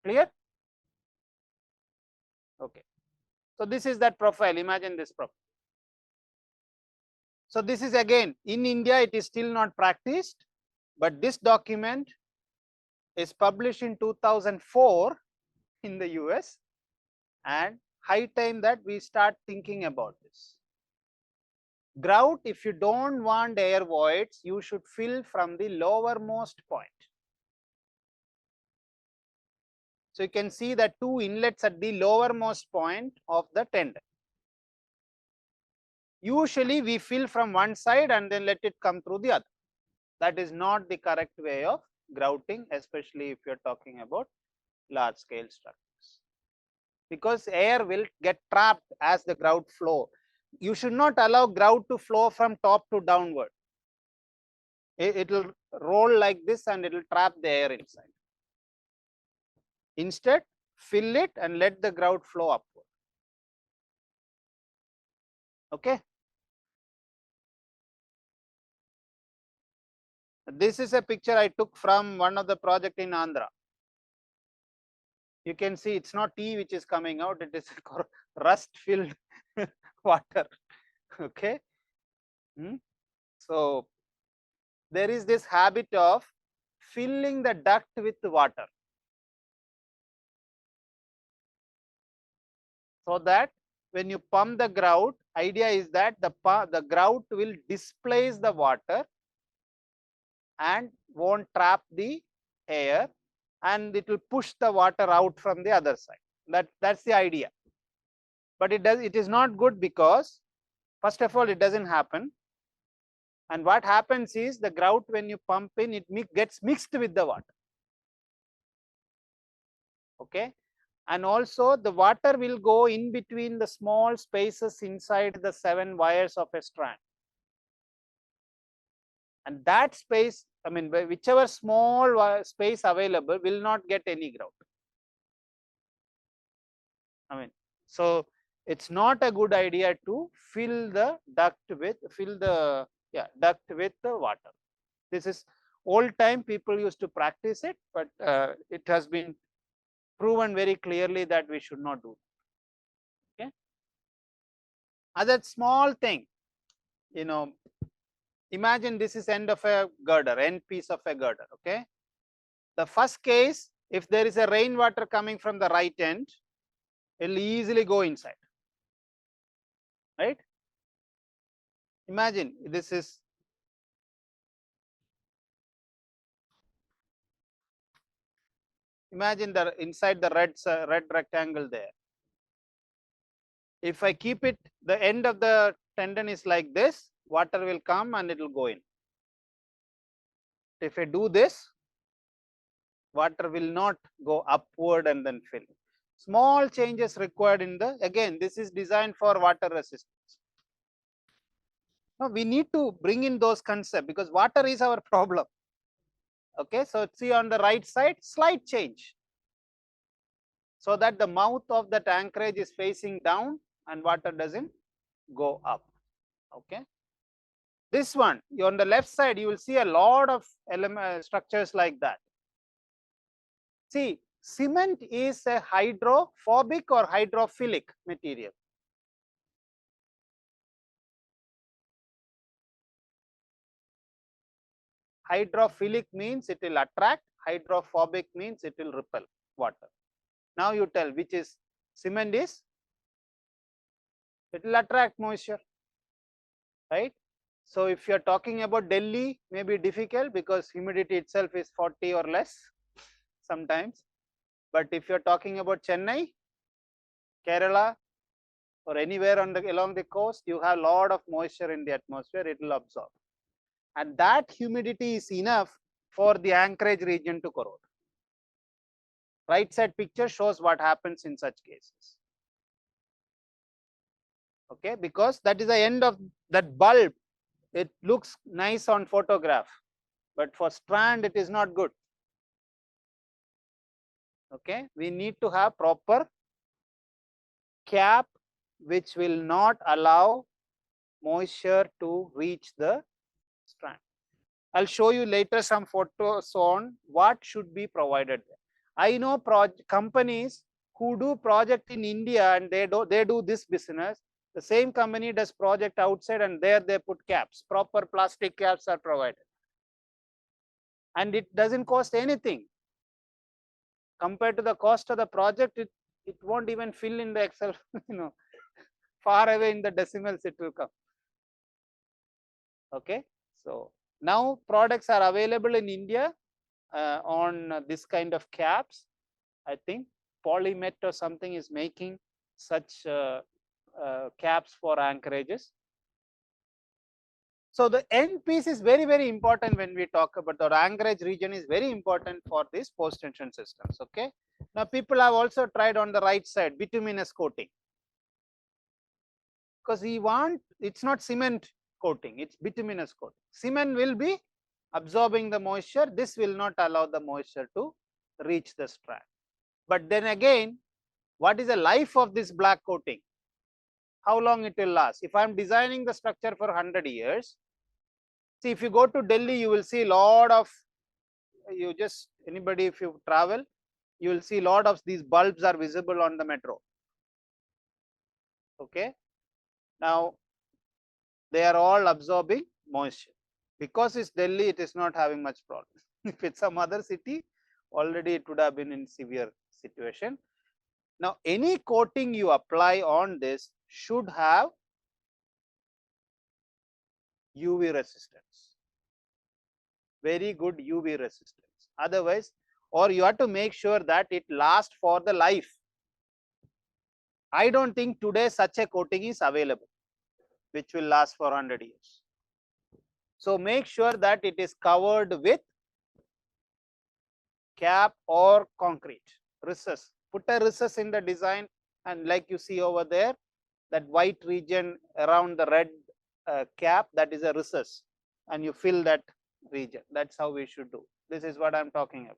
Clear? Okay. So this is that profile. Imagine this profile. So this is again in India, it is still not practiced, but this document is published in 2004 in the US, and high time that we start thinking about this. Grout, if you don't want air voids, you should fill from the lowermost point. So you can see the two inlets at the lowermost point of the tendon. Usually we fill from one side and then let it come through the other. That is not the correct way of grouting, especially if you're talking about large scale structures, because air will get trapped as the grout flow. You should not allow grout to flow from top to downward. It will roll like this and it will trap the air inside. Instead, fill it and let the grout flow upward. Okay. This is a picture I took from one of the project in Andhra. You can see it's not tea which is coming out, it is rust filled water. Okay. So there is this habit of filling the duct with water, so that when you pump the grout, idea is that the grout will displace the water and won't trap the air, and it will push the water out from the other side. That's the idea. But it is not good, because first of all it doesn't happen, and what happens is the grout, when you pump in, it gets mixed with the water. Okay. And also the water will go in between the small spaces inside the 7 wires of a strand, and that space, I mean whichever small space available, will not get any grout. I mean, so it's not a good idea to fill the duct with the water. This is old time, people used to practice it, but it has been proven very clearly that we should not do. Okay. Other small thing, imagine this is end of a girder, end piece of a girder. Okay. The first case, if there is a rainwater coming from the right end, it will easily go inside. Right? Imagine this is imagine the inside the red rectangle there. If I keep it, the end of the tendon is like this, water will come and it will go in. If I do this, water will not go upward and then fill. Small changes required in the, again, this is designed for water resistance. Now we need to bring in those concepts, because water is our problem. Okay, so see on the right side, slight change, so that the mouth of that anchorage is facing down and water doesn't go up. Okay. This one, on the left side, you will see a lot of structures like that. See, cement is a hydrophobic or hydrophilic material. Hydrophilic means it will attract, hydrophobic means it will repel water. Now you tell which is cement is? It will attract moisture, right? So if you are talking about Delhi, may be difficult because humidity itself is 40 or less sometimes. But if you are talking about Chennai, Kerala, or anywhere along the coast, you have a lot of moisture in the atmosphere, it will absorb. And that humidity is enough for the anchorage region to corrode. Right side picture shows what happens in such cases. Okay, because that is the end of that bulb. It looks nice on photograph, but for strand it is not good. Okay, we need to have proper cap which will not allow moisture to reach the strand. I'll show you later some photos on what should be provided there. I know companies who do project in India and they do this business. The same company does project outside and there they put caps. Proper plastic caps are provided. And it doesn't cost anything. Compared to the cost of the project, it won't even fill in the Excel, far away in the decimals it will come. Okay, so now products are available in India on this kind of caps. I think Polymet or something is making such caps for anchorages. So the end piece is very, very important when we talk about the anchorage region is very important for these post tension systems. Okay. Now people have also tried on the right side bituminous coating, because it's not cement coating, it's bituminous coating. Cement will be absorbing the moisture. This will not allow the moisture to reach the strand. But then again, what is the life of this black coating? How long it will last? If I am designing the structure for 100 years, see, if you go to Delhi, you will see a lot of, anybody, if you travel, you will see a lot of these bulbs are visible on the metro. Okay. Now, they are all absorbing moisture. Because it's Delhi, it is not having much problem. If it's some other city, already it would have been in severe situation. Now, any coating you apply on this should have UV resistance, very good UV resistance. Otherwise, or you have to make sure that it lasts for the life. I don't think today such a coating is available which will last for 100 years. So make sure that it is covered with cap or concrete recess. Put a recess in the design, and like you see over there, that white region around the red cap, that is a recess, and you fill that region. That's how we should do. This is what I'm talking about.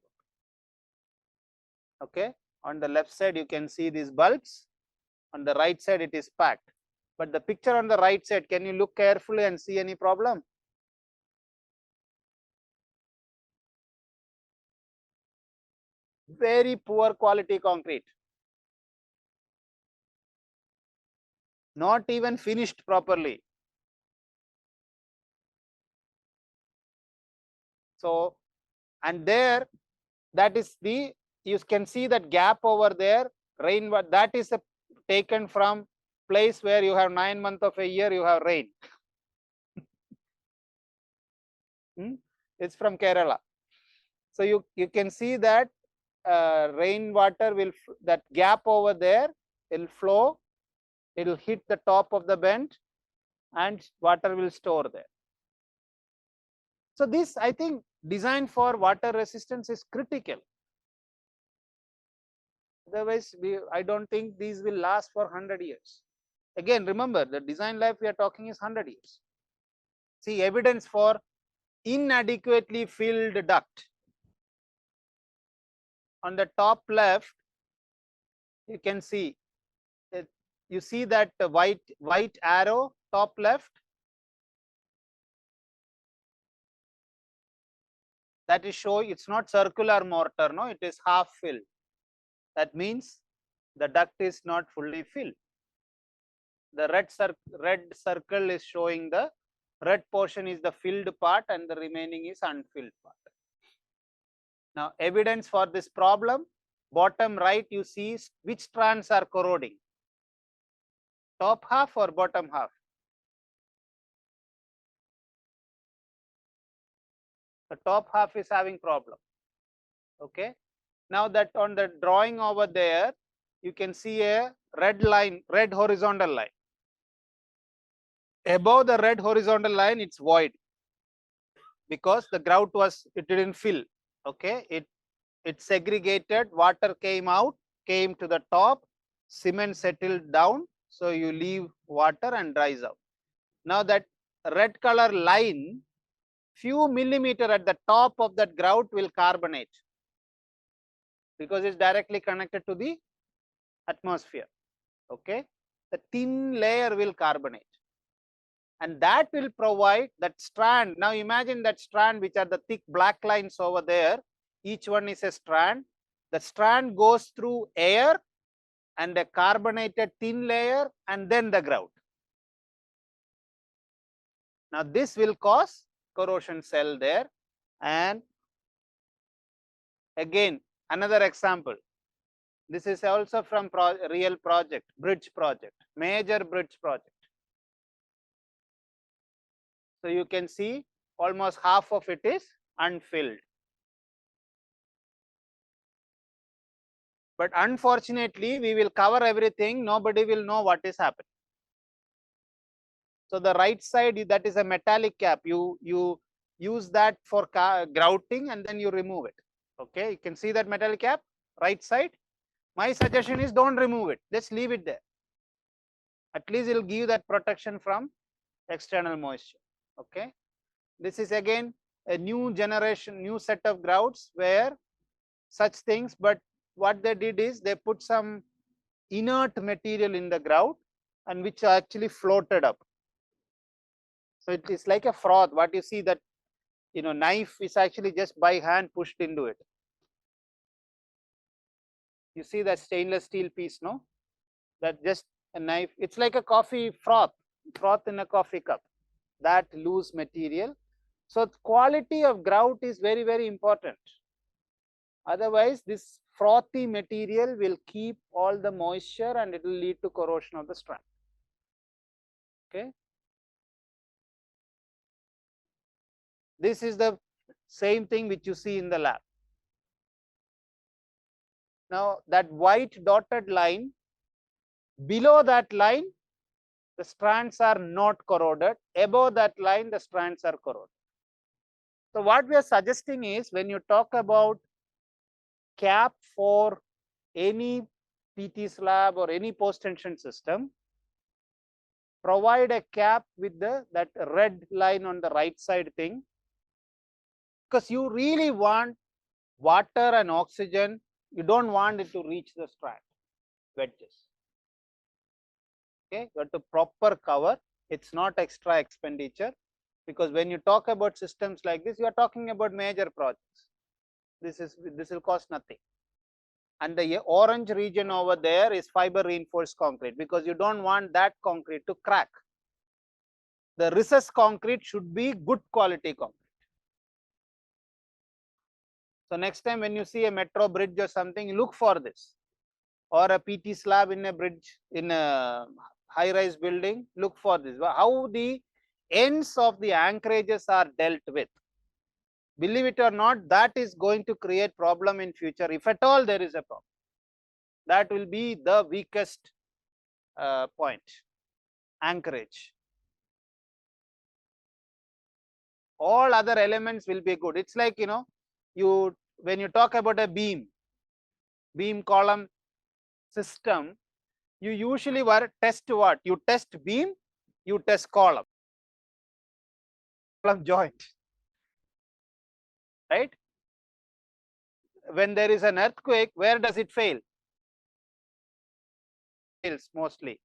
Okay, on the left side you can see these bulbs, on the right side it is packed. But the picture on the right side, can you look carefully and see any problem? Very poor quality concrete, not even finished properly. So, and there, that is the, you can see that gap over there, rain, that is taken from place where you have 9 months of a year, you have rain. It's from Kerala. So you can see that rainwater will, that gap over there will flow, it will hit the top of the bend and water will store there. So this, I think, design for water resistance is critical. Otherwise, I don't think these will last for 100 years. Again, remember, the design life we are talking is 100 years. See, evidence for inadequately filled duct. On the top left, you can see, you see that white arrow, top left. That is showing it's not circular mortar, no, it is half filled. That means the duct is not fully filled. The red circle is showing the red portion is the filled part and the remaining is unfilled part. Now, evidence for this problem, bottom right you see which strands are corroding, top half or bottom half? The top half is having problem. Okay. Now that on the drawing over there, you can see a red line, red horizontal line. Above the red horizontal line, it's void because the grout was, it didn't fill. Okay, it segregated, water came out, came to the top, cement settled down, so you leave water and dries out. Now that red color line, few millimeter at the top of that grout will carbonate because it's directly connected to the atmosphere. Okay, the thin layer will carbonate, and that will provide that strand. Now imagine that strand, which are the thick black lines over there, each one is a strand. The strand goes through air and a carbonated thin layer and then the grout. Now this will cause corrosion cell there. And again, another example, this is also from real project, bridge project, major bridge project. So you can see almost half of it is unfilled. But unfortunately, we will cover everything, nobody will know what is happening. So the right side, that is a metallic cap. You use that for grouting and then you remove it. Okay, you can see that metallic cap, right side. My suggestion is don't remove it, just leave it there. At least it will give that protection from external moisture. Okay, this is again a new generation, new set of grouts where such things, but what they did is they put some inert material in the grout and which actually floated up. So it is like a froth. What you see, that knife is actually just by hand pushed into it. You see that stainless steel piece, no? That just a knife. It's like a coffee froth in a coffee cup. That loose material. So quality of grout is very, very important. Otherwise, this frothy material will keep all the moisture and it will lead to corrosion of the strand. Okay. This is the same thing which you see in the lab. Now that white dotted line, below that line, the strands are not corroded. Above that line, the strands are corroded. So what we are suggesting is, when you talk about cap for any PT slab or any post tension system, provide a cap with that red line on the right side thing, because you really want water and oxygen. You don't want it to reach the strand wedges. Okay, you have to proper cover. It's not extra expenditure, because when you talk about systems like this, you are talking about major projects. This will cost nothing. And the orange region over there is fiber reinforced concrete, because you don't want that concrete to crack. The recessed concrete should be good quality concrete. So next time when you see a metro bridge or something, look for this, or a PT slab in a bridge, in a high-rise building, look for this. How the ends of the anchorages are dealt with. Believe it or not, that is going to create problem in future, if at all there is a problem. That will be the weakest point, anchorage. All other elements will be good. It's like, when you talk about a beam column system, you usually test what? You test beam, you test column joint, right? When there is an earthquake, where does it fail? Fails mostly.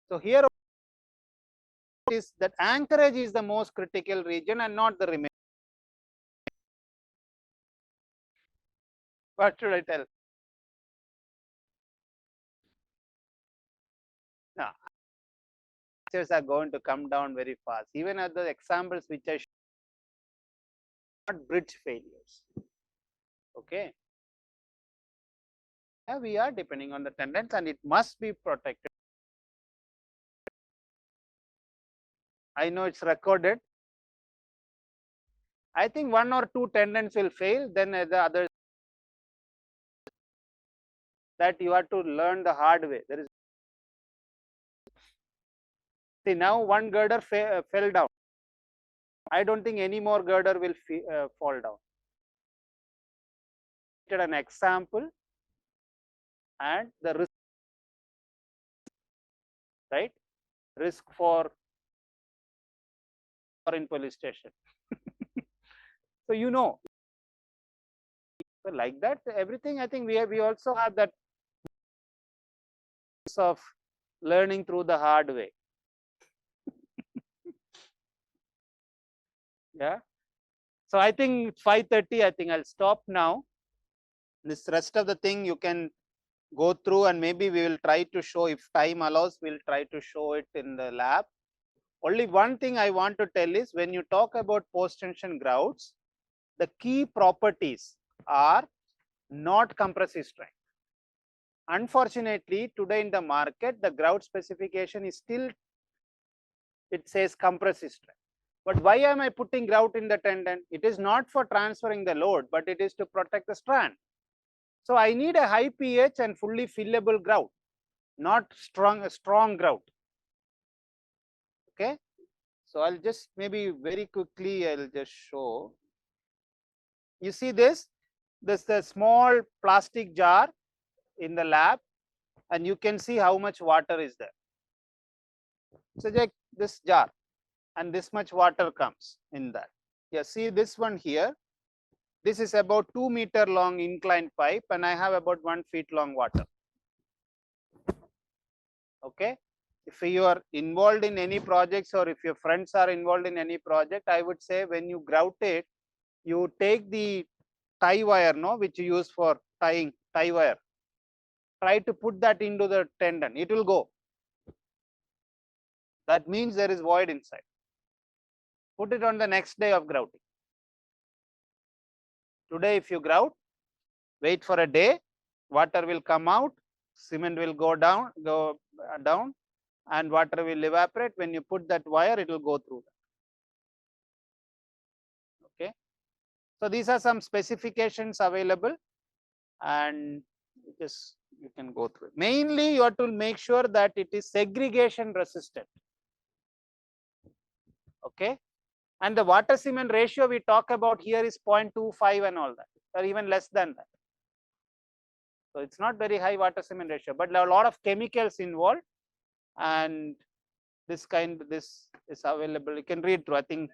So here is that anchorage is the most critical region and not the remaining. What should I tell? Now, answers are going to come down very fast. Even at the examples which I showed, not bridge failures. Okay. Yeah, we are depending on the tendons and it must be protected. I know it's recorded. I think 1 or 2 tendons will fail, then the others, that you have to learn the hard way. There is, see, now one girder fell down. I don't think any more girder will fall down. an example and the risk, right? Risk for in police station. So you know, so like that, everything I think we also have that of learning through the hard way. Yeah. So I think 5:30. I think I'll stop now. This rest of the thing you can go through, and maybe we will try to show, if time allows, we'll try to show it in the lab. Only one thing I want to tell is, when you talk about post tension grouts, the key properties are not compressive strength. Unfortunately, today in the market, the grout specification is still, it says compressive strength. But why am I putting grout in the tendon? It is not for transferring the load, but it is to protect the strand. So I need a high pH and fully fillable grout, not strong grout. Okay. So I'll just maybe very quickly I'll just show. You see this is the small plastic jar in the lab, and you can see how much water is there. So like this jar, and this much water comes in that. Yeah, see this one here. This is about 2-meter long inclined pipe, and I have about 1 feet long water. Okay. If you are involved in any projects, or if your friends are involved in any project, I would say when you grout it, you take the tie wire, no, which you use for tying, tie wire. Try to put that into the tendon. It will go. That means there is void inside. Put it on the next day of grouting. Today, if you grout, wait for a day, water will come out, cement will go down, and water will evaporate. When you put that wire, it will go through that. Okay. So these are some specifications available, and just you can go through it. Mainly, you have to make sure that it is segregation resistant. Okay. And the water cement ratio we talk about here is 0.25 and all that, or even less than that. So it's not very high water cement ratio, but there are a lot of chemicals involved, and this is available. You can read through. I think